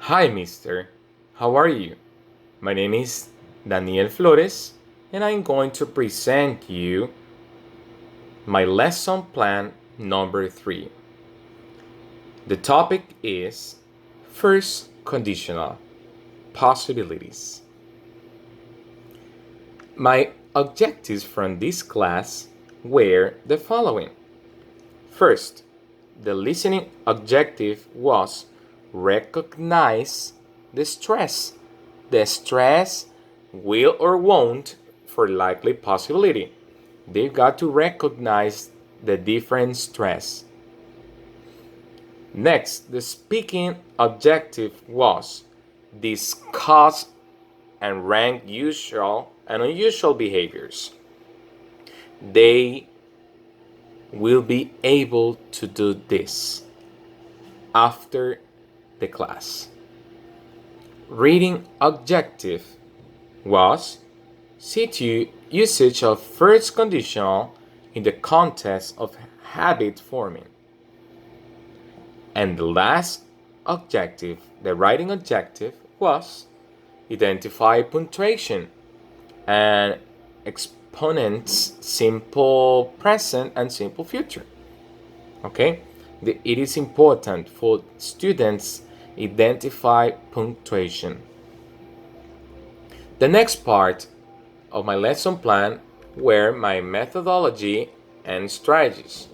Hi, mister. How are you? My name is Daniel Flores, and I'm going to present you my lesson plan number 3. The topic is first conditional possibilities. My objectives from this class were the following. First, the listening objective was recognize the stress. The stress will or won't for likely possibility. They've got to recognize the different stress. Next, the speaking objective was discuss and rank usual and unusual behaviors. They will be able to do this after the class. Reading objective was see to usage of first conditional in the context of habit forming. And the last objective, the writing objective, was identify punctuation and exponents simple present and simple future. Okay, it is important for students identify punctuation. The next part of my lesson plan were my methodology and strategies.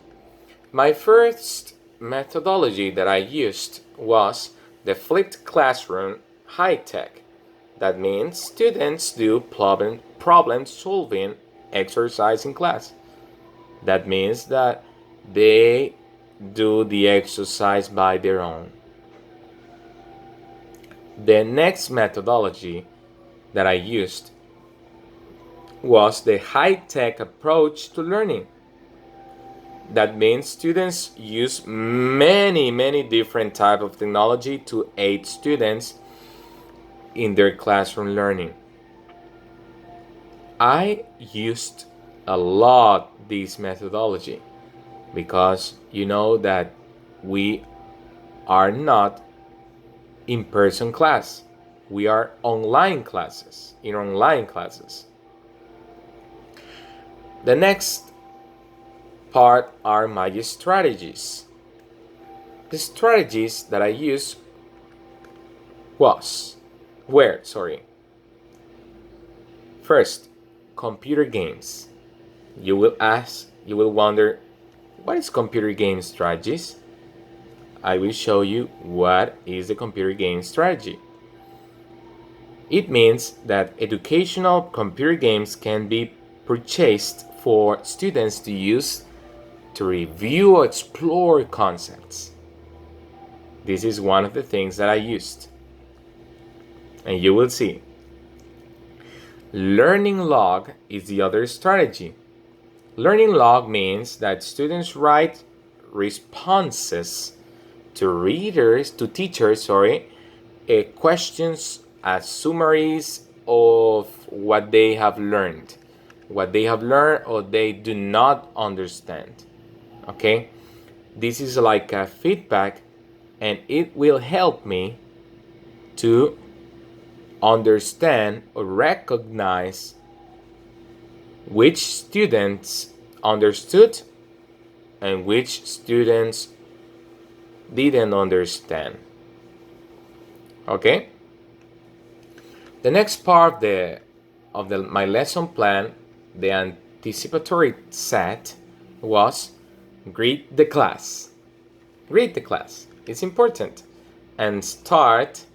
My first methodology that I used was the flipped classroom high tech. That means students do problem solving exercise in class. That means that they do the exercise by their own. The next methodology that I used was the high-tech approach to learning. That means students use many different types of technology to aid students in their classroom learning. I used a lot this methodology because you know that we are not in-person class. We are online classes, in online classes. The next part are my strategies. The strategies that I used were first, computer games. You will wonder, what is computer game strategies? I will show you what is the computer game strategy. It means that educational computer games can be purchased for students to use to review or explore concepts. This is one of the things that I used. And you will see. Learning log is the other strategy. Learning log means that students write responses to teachers, questions as summaries of what they have learned or they do not understand. Okay, this is like a feedback, and it will help me to understand or recognize which students understood and which students didn't understand. Okay, the next part of my lesson plan, the anticipatory set, was greet the class. Greet the class. It's important. And start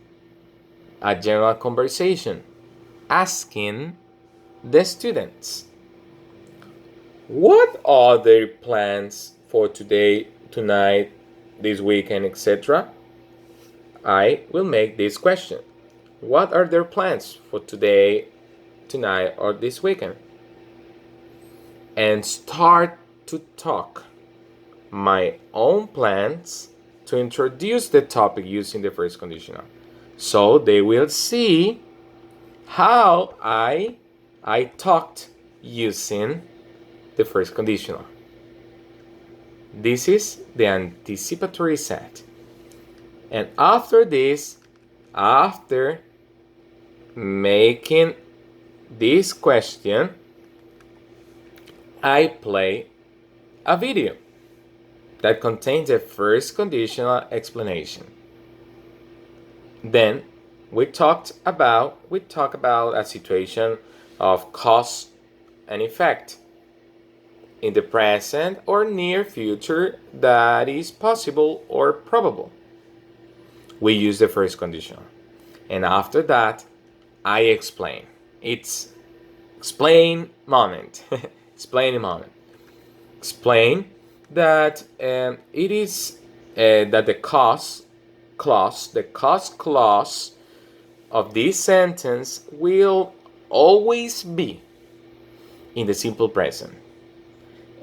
a general conversation asking the students, what are their plans for today, tonight, this weekend, etc. I will make this question. What are their plans for today, tonight, or this weekend? And start to talk my own plans to introduce the topic using the first conditional. So they will see how I talked using the first conditional. This is the anticipatory set. And after this, After making this question, I play a video that contains the first conditional explanation. Then we talk about a situation of cause and effect in the present or near future that is possible or probable. We use the first conditional. And after that, I explain. It's explain moment. Explaining moment. Explain that it is that the cause clause of this sentence will always be in the simple present,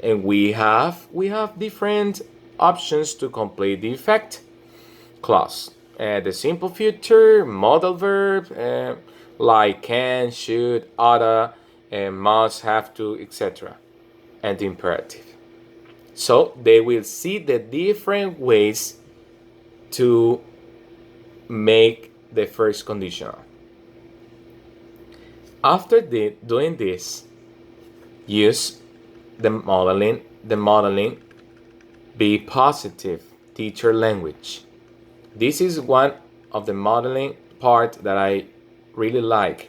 and we have different options to complete the effect clause. The simple future, modal verb, like can, should, oughta, must, have to, etc., and the imperative. So they will see the different ways to make the first conditional. After doing this, use the modeling be positive teacher language. This is one of the modeling part that I really like.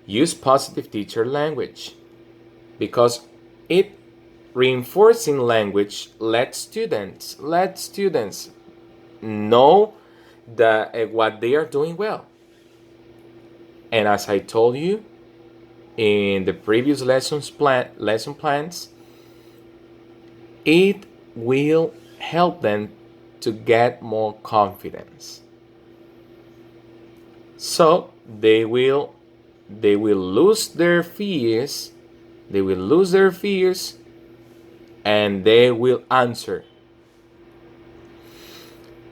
Use positive teacher language because it reinforcing language let students know that what they are doing well. And as I told you in the previous lesson plans, it will help them to get more confidence. So they will lose their fears. And they will answer.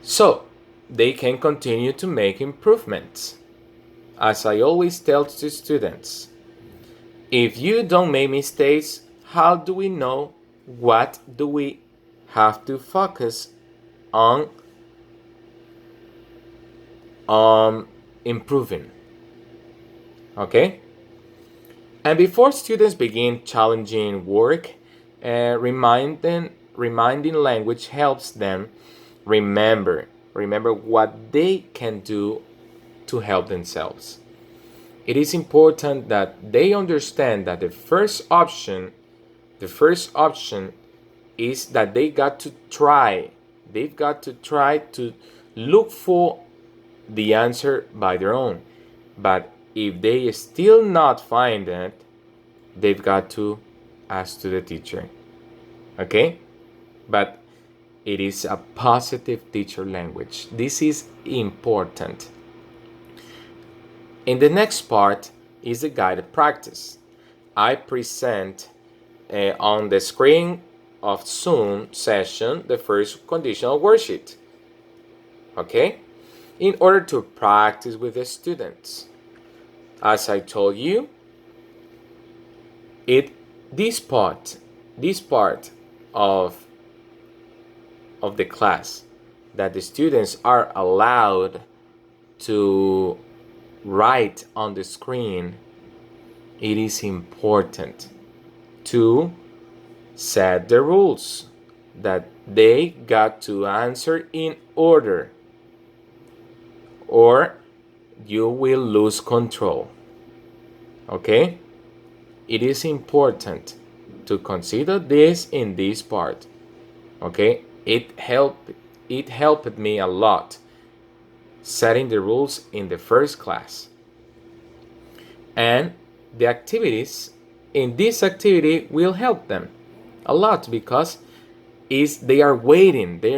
So they can continue to make improvements. As I always tell to students, if you don't make mistakes, how do we know what do we have to focus on improving? Okay? And before students begin challenging work, reminding language helps them remember what they can do to help themselves. It is important that they understand that the first option is that they got to try. They've got to try to look for the answer by their own. But if they still not find it, they've got to ask to the teacher. Okay? But it is a positive teacher language. This is important. In the next part is a guided practice. I present on the screen of Zoom session the first conditional worksheet. Okay? In order to practice with the students. As I told you, this part of the class that the students are allowed to write on the screen, it is important to set the rules that they got to answer in order, or you will lose control. Okay? It is important to consider this in this part. Okay? It helped me a lot setting the rules in the first class. And the activities in this activity will help them a lot because they are waiting, they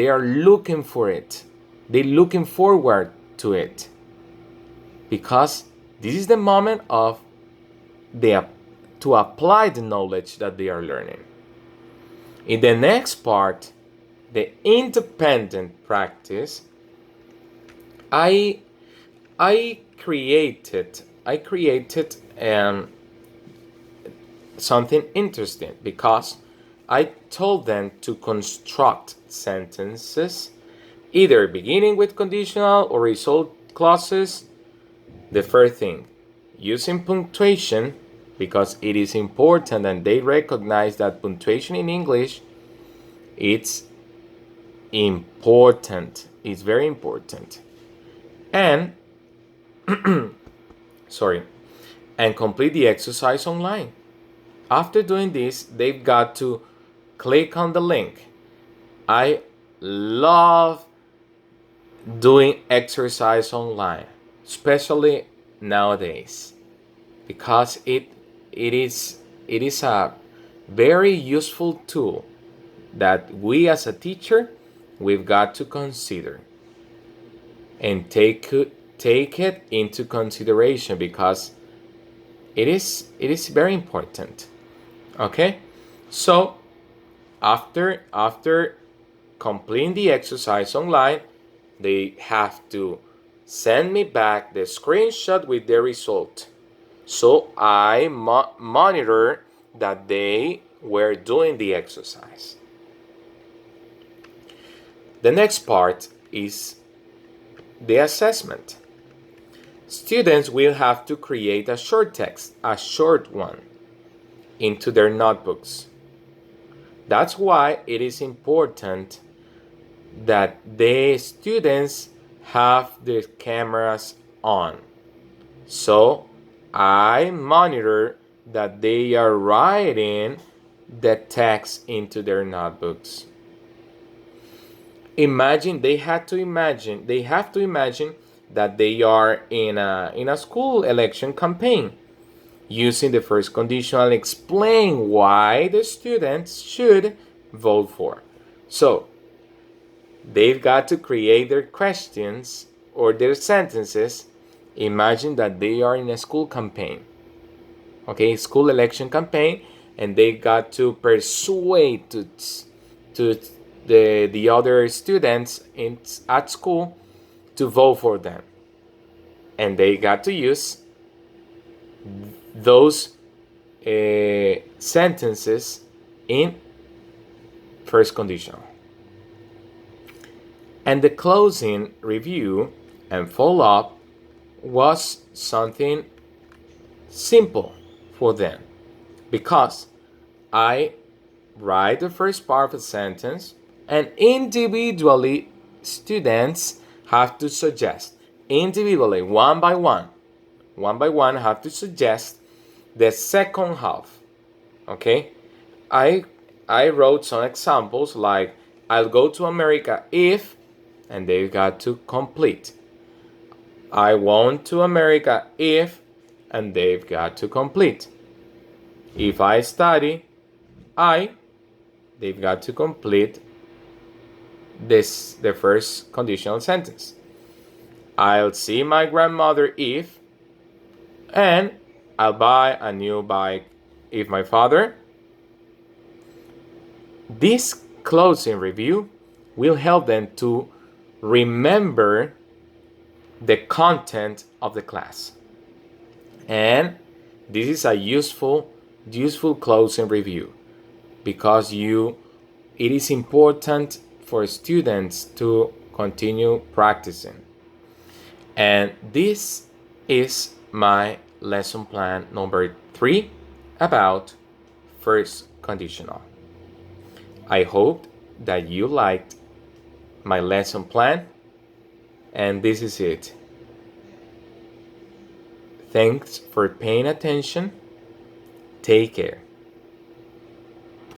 are looking for it. They're looking forward to it. Because this is the moment to apply the knowledge that they are learning. In the next part, the independent practice, I created something interesting because I told them to construct sentences either beginning with conditional or clauses. The first thing, using punctuation, because it is important and they recognize that punctuation in English, it's important. It's very important. And, sorry, and complete the exercise online. After doing this, they've got to click on the link. I love doing exercise online, especially nowadays, because it is a very useful tool that we as a teacher we've got to consider and take it into consideration, because it is very important. Okay, so after completing the exercise online, they have to send me back the screenshot with the result, so I monitor that they were doing the exercise. The next part is the assessment. Students will have to create a short text, a short one, into their notebooks. That's why it is important that the students have their cameras on. So I monitor that they are writing the text into their notebooks. They have to imagine that they are in a school election campaign. Using the first conditional, explain why the students should vote for. So they've got to create their questions or their sentences. Imagine that they are in a school campaign, okay, school election campaign, and they got to persuade to the other students at school to vote for them, and they got to use those sentences in first conditional. And the closing review and follow-up was something simple for them, because I write the first part of a sentence, and individually students have to suggest, individually, one by one have to suggest the second half. Okay, I wrote some examples like, I'll go to America if, and they've got to complete. I want to America if, and they've got to complete. If I study, they've got to complete the first conditional sentence. I'll see my grandmother if, and I'll buy a new bike if my father. This closing review will help them to remember the content of the class. And this is a useful closing review, because it is important for students to continue practicing. And this is my lesson plan number 3 about first conditional. I hope that you liked my lesson plan, and this is it. Thanks for paying attention. Take care.